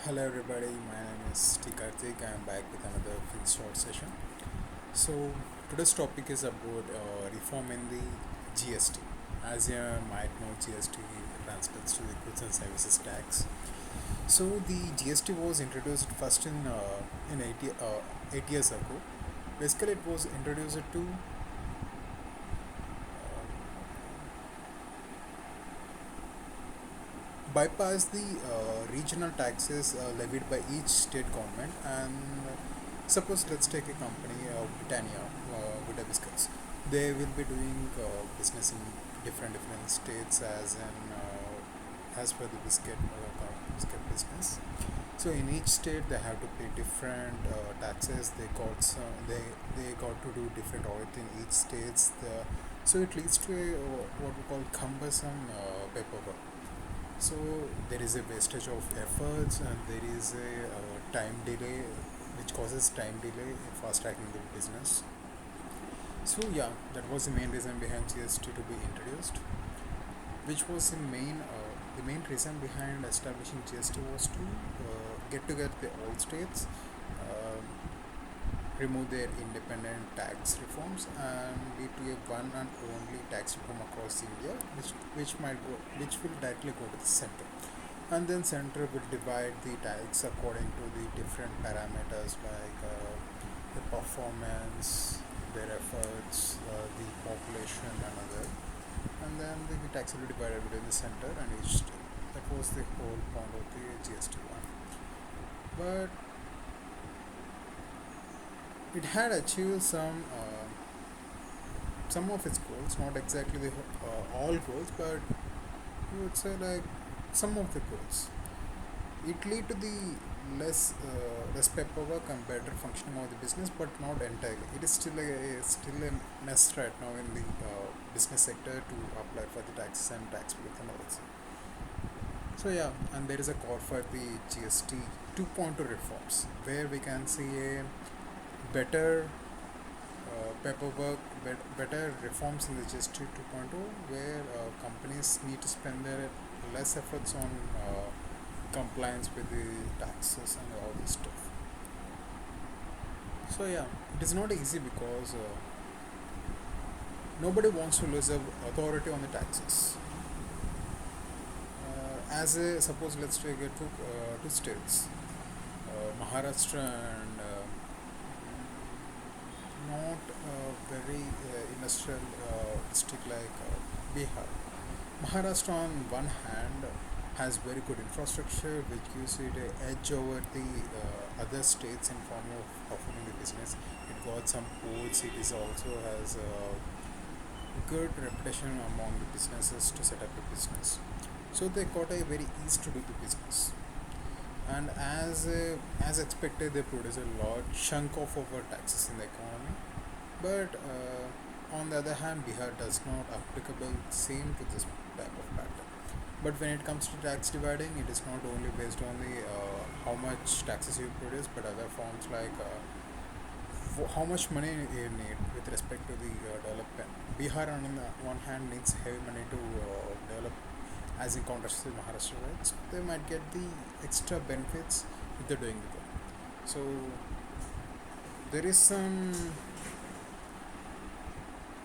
Hello everybody, my name is T. Karthik. I am back with another field short session. So today's topic is about reform in the GST. As you might know, GST translates to the goods and services tax. So the GST was introduced first in 8 years ago. Basically, it was introduced to bypass the regional taxes levied by each state government. And suppose let's take a company, Britannia, Good Biscuits. They will be doing business in different states as per the biscuit business. So in each state they have to pay different taxes. They got to do different audit in each states. So it leads to a what we call cumbersome paperwork. So there is a wastage of efforts, and there is a time delay, which causes time delay in fast tracking the business. So yeah, that was the main reason behind GST to be introduced. Which was the main reason behind establishing GST was to get together the all states, um, remove their independent tax reforms, and lead to a one and only tax reform across India, which will directly go to the center, and then center will divide the tax according to the different parameters like the performance, their efforts, the population, and other, and then the tax will be divided between the center and each state. That was the whole point of the GST one. But it had achieved some of its goals, not exactly the all goals, but you would say like some of the goals. It lead to the less paperwork and better functioning of the business, but not entirely. It is still a mess right now in the business sector to apply for the taxes and tax relief and also. So yeah, and there is a call for the GST 2.0 reforms where we can see a better better reforms in the GST 2.0, where companies need to spend their less efforts on compliance with the taxes and all this stuff. So yeah, it is not easy because nobody wants to lose the authority on the taxes. As a suppose let's take two states, Maharashtra and not very industrial district like Bihar. Maharashtra, on one hand, has very good infrastructure, which gives it an edge over the other states in form of performing the business. It got some ports. It is also has a good reputation among the businesses to set up a business. So they got a very ease to do the business. And as expected, they produce a large chunk of our taxes in the economy. But on the other hand, Bihar does not applicable same to this type of pattern. But when it comes to tax dividing, it is not only based on the how much taxes you produce, but other forms like how much money you need with respect to the development. Bihar, on the one hand, needs heavy money to develop, as in contrast to Maharashtra, right? So they might get the extra benefits if they're doing the work. So there is some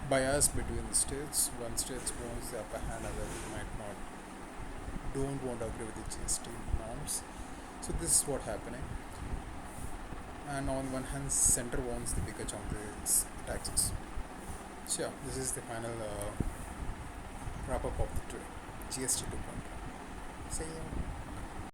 bias between the states. One state wants the upper hand, other might not don't want to agree with the GST norms. So this is what happening. And on one hand, center wants the bigger chunk of its taxes. So yeah, this is the final wrap up of the today. GST 2.0. See you.